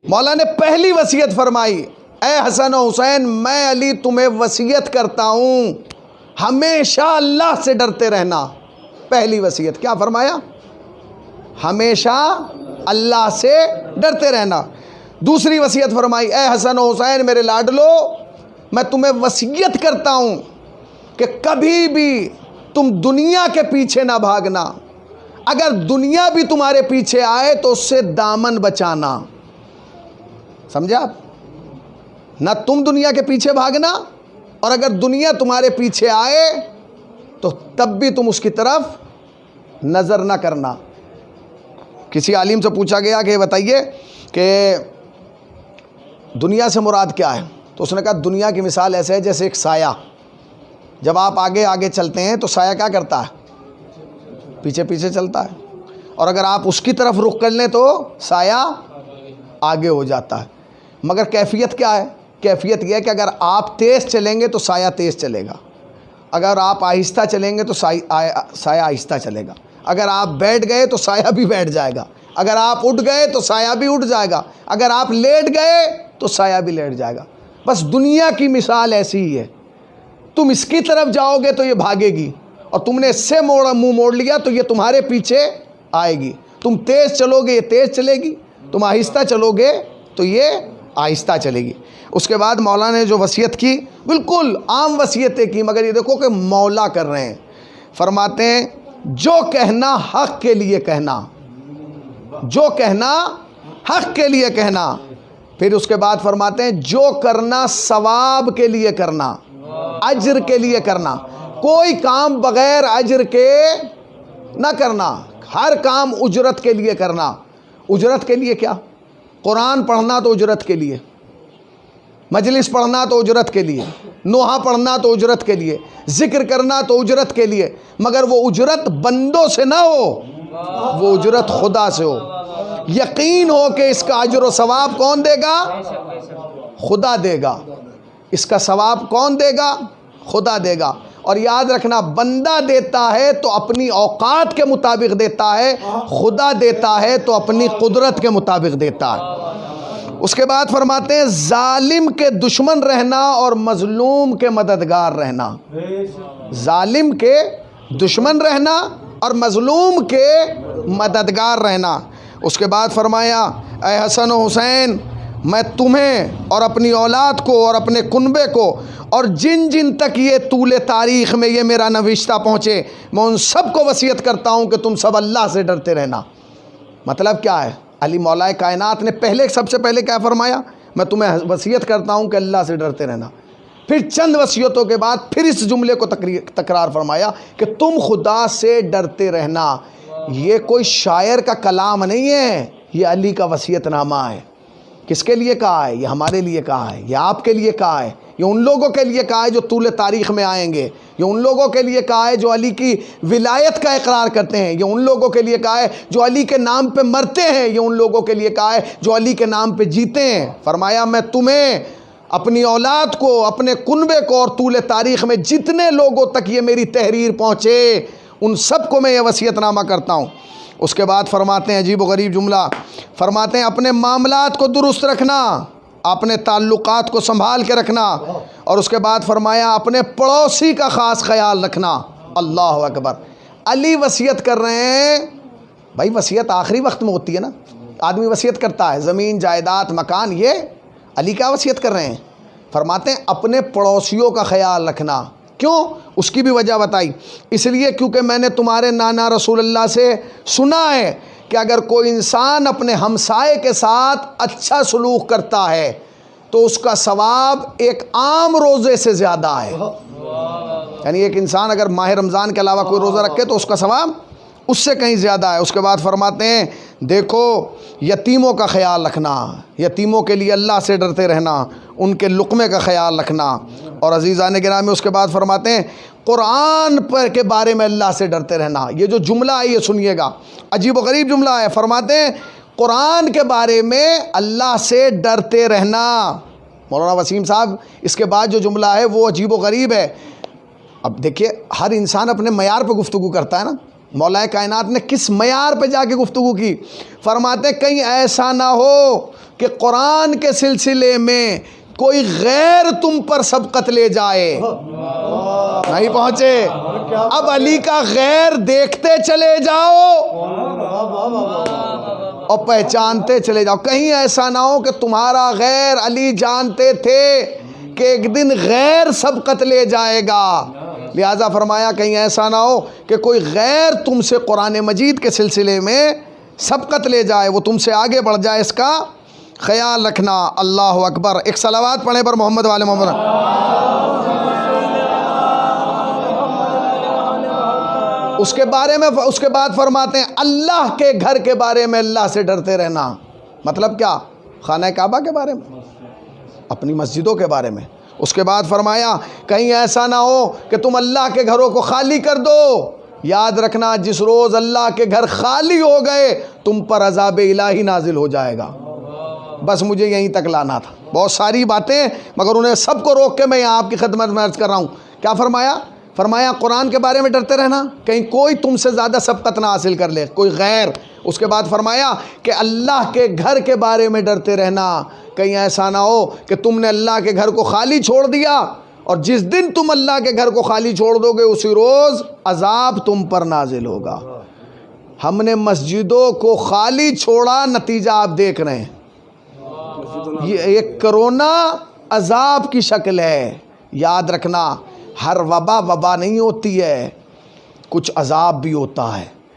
مولا نے پہلی وصیت فرمائی، اے حسن و حسین میں علی تمہیں وصیت کرتا ہوں ہمیشہ اللہ سے ڈرتے رہنا۔ پہلی وصیت کیا فرمایا؟ ہمیشہ اللہ سے ڈرتے رہنا۔ دوسری وصیت فرمائی، اے حسن و حسین میرے لاڈلو میں تمہیں وصیت کرتا ہوں کہ کبھی بھی تم دنیا کے پیچھے نہ بھاگنا، اگر دنیا بھی تمہارے پیچھے آئے تو اس سے دامن بچانا۔ سمجھا؟ نہ تم دنیا کے پیچھے بھاگنا، اور اگر دنیا تمہارے پیچھے آئے تو تب بھی تم اس کی طرف نظر نہ کرنا۔ کسی عالم سے پوچھا گیا کہ بتائیے کہ دنیا سے مراد کیا ہے؟ تو اس نے کہا دنیا کی مثال ایسے ہے جیسے ایک سایہ، جب آپ آگے آگے چلتے ہیں تو سایہ کیا کرتا ہے؟ پیچھے پیچھے چلتا ہے، اور اگر آپ اس کی طرف رخ کر لیں تو سایہ آگے ہو جاتا ہے۔ مگر کیفیت کیا ہے؟ کیفیت یہ ہے کہ اگر آپ تیز چلیں گے تو سایہ تیز چلے گا، اگر آپ آہستہ چلیں گے تو سایہ آہستہ چلے گا، اگر آپ بیٹھ گئے تو سایہ بھی بیٹھ جائے گا، اگر آپ اٹھ گئے تو سایہ بھی اٹھ جائے گا، اگر آپ لیٹ گئے تو سایہ بھی لیٹ جائے گا۔ بس دنیا کی مثال ایسی ہی ہے، تم اس کی طرف جاؤ گے تو یہ بھاگے گی، اور تم نے اس سے منہ موڑ لیا تو یہ تمہارے پیچھے آئے گی۔ تم تیز چلو گے یہ تیز چلے گی، تم آہستہ چلو گے تو یہ آہستہ چلے گی۔ اس کے بعد مولا نے جو وصیت کی بالکل عام وصیتیں کی، مگر یہ دیکھو کہ مولا کر رہے ہیں۔ فرماتے ہیں جو کہنا حق کے لیے کہنا، جو کہنا حق کے لیے کہنا۔ پھر اس کے بعد فرماتے ہیں جو کرنا ثواب کے لیے کرنا، اجر کے لیے کرنا، کوئی کام بغیر اجر کے نہ کرنا، ہر کام اجرت کے لیے کرنا۔ اجرت کے لیے کیا؟ قرآن پڑھنا تو اجرت کے لیے، مجلس پڑھنا تو اجرت کے لیے، نوحہ پڑھنا تو اجرت کے لیے، ذکر کرنا تو اجرت کے لیے، مگر وہ اجرت بندوں سے نہ ہو، وہ اجرت خدا سے ہو۔ یقین ہو کہ اس کا اجر و ثواب کون دے گا؟ خدا دے گا۔ اس کا ثواب کون دے گا؟ خدا دے گا۔ اور یاد رکھنا بندہ دیتا ہے تو اپنی اوقات کے مطابق دیتا ہے، خدا دیتا ہے تو اپنی قدرت کے مطابق دیتا ہے۔ اس کے بعد فرماتے ہیں ظالم کے دشمن رہنا اور مظلوم کے مددگار رہنا۔ ظالم کے دشمن رہنا اور مظلوم کے مددگار رہنا۔ اس کے بعد فرمایا اے حسن و حسین میں تمہیں اور اپنی اولاد کو اور اپنے کنبے کو اور جن جن تک یہ طول تاریخ میں یہ میرا نوشتہ پہنچے میں ان سب کو وصیت کرتا ہوں کہ تم سب اللہ سے ڈرتے رہنا۔ مطلب کیا ہے؟ علی مولا کائنات نے سب سے پہلے کیا فرمایا؟ میں تمہیں وصیت کرتا ہوں کہ اللہ سے ڈرتے رہنا۔ پھر چند وصیتوں کے بعد پھر اس جملے کو تکرار فرمایا کہ تم خدا سے ڈرتے رہنا۔ یہ کوئی شاعر کا کلام نہیں ہے، یہ علی کا وصیت نامہ ہے۔ کس کے لیے کہا ہے؟ یہ ہمارے لیے کہا ہے، یہ آپ کے لیے کہا ہے، یہ ان لوگوں کے لیے کہا ہے جو طول تاریخ میں آئیں گے، یہ ان لوگوں کے لیے کہا ہے جو علی کی ولایت کا اقرار کرتے ہیں، یہ ان لوگوں کے لیے کہا ہے جو علی کے نام پہ مرتے ہیں، یہ ان لوگوں کے لیے کہا ہے جو علی کے نام پہ جیتے ہیں۔ فرمایا میں تمہیں، اپنی اولاد کو، اپنے کنبے کو اور طول تاریخ میں جتنے لوگوں تک یہ میری تحریر پہنچے ان سب کو میں یہ وصیت نامہ کرتا ہوں۔ اس کے بعد فرماتے ہیں عجیب و غریب جملہ، فرماتے ہیں اپنے معاملات کو درست رکھنا، اپنے تعلقات کو سنبھال کے رکھنا، اور اس کے بعد فرمایا اپنے پڑوسی کا خاص خیال رکھنا۔ اللہ اکبر۔ علی وصیت کر رہے ہیں۔ بھائی وصیت آخری وقت میں ہوتی ہے نا، آدمی وصیت کرتا ہے زمین جائیداد مکان، یہ علی کیا وصیت کر رہے ہیں؟ فرماتے ہیں اپنے پڑوسیوں کا خیال رکھنا۔ کیوں؟ اس کی بھی وجہ بتائی، اس لیے کیونکہ میں نے تمہارے نانا رسول اللہ سے سنا ہے کہ اگر کوئی انسان اپنے ہمسائے کے ساتھ اچھا سلوک کرتا ہے تو اس کا ثواب ایک عام روزے سے زیادہ ہے۔ یعنی ایک انسان اگر ماہ رمضان کے علاوہ کوئی روزہ رکھے تو اس کا ثواب اس سے کہیں زیادہ ہے۔ اس کے بعد فرماتے ہیں دیکھو یتیموں کا خیال رکھنا، یتیموں کے لیے اللہ سے ڈرتے رہنا، ان کے لقمے کا خیال رکھنا۔ اور عزیزان گرامی اس کے بعد فرماتے ہیں قرآن پر کے بارے میں اللہ سے ڈرتے رہنا۔ یہ جو جملہ ہے یہ سنیے گا، عجیب و غریب جملہ ہے۔ فرماتے ہیں قرآن کے بارے میں اللہ سے ڈرتے رہنا۔ مولانا وسیم صاحب اس کے بعد جو جملہ ہے وہ عجیب و غریب ہے۔ اب دیکھیے ہر انسان اپنے معیار پہ گفتگو کرتا ہے نا، مولا کائنات نے کس معیار پہ جا کے گفتگو کی؟ فرماتے کہیں ایسا نہ ہو کہ قرآن کے سلسلے میں کوئی غیر تم پر سبقت لے جائے. نہیں پہنچے، اب علی کا غیر دیکھتے چلے جاؤ اور پہچانتے چلے جاؤ. کہیں ایسا نہ ہو کہ تمہارا غیر علی جانتے تھے کہ ایک دن غیر سبقت لے جائے گا، لہذا فرمایا کہیں ایسا نہ ہو کہ کوئی غیر تم سے قرآن مجید کے سلسلے میں سبقت لے جائے، وہ تم سے آگے بڑھ جائے، اس کا خیال رکھنا. اللہ اکبر. ایک صلوات پڑھیں پر محمد والے محمد. اس کے بعد فرماتے ہیں اللہ کے گھر کے بارے میں اللہ سے ڈرتے رہنا. مطلب کیا؟ خانہ کعبہ کے بارے میں، اپنی مسجدوں کے بارے میں. اس کے بعد فرمایا کہیں ایسا نہ ہو کہ تم اللہ کے گھروں کو خالی کر دو. یاد رکھنا جس روز اللہ کے گھر خالی ہو گئے تم پر عذاب الہی نازل ہو جائے گا. بس مجھے یہیں تک لانا تھا، بہت ساری باتیں مگر انہیں سب کو روک کے میں یہاں آپ کی خدمت میں عرض کر رہا ہوں. کیا فرمایا قرآن کے بارے میں ڈرتے رہنا، کہیں کوئی تم سے زیادہ سبقت نہ حاصل کر لے، کوئی غیر. اس کے بعد فرمایا کہ اللہ کے گھر کے بارے میں ڈرتے رہنا، کہیں ایسا نہ ہو کہ تم نے اللہ کے گھر کو خالی چھوڑ دیا اور جس دن تم اللہ کے گھر کو خالی چھوڑ دو گے اسی روز عذاب تم پر نازل ہوگا. ہم نے مسجدوں کو خالی چھوڑا، نتیجہ آپ دیکھ رہے ہیں. یہ کرونا عذاب کی شکل ہے. یاد رکھنا ہر وبا نہیں ہوتی ہے، کچھ عذاب بھی ہوتا ہے.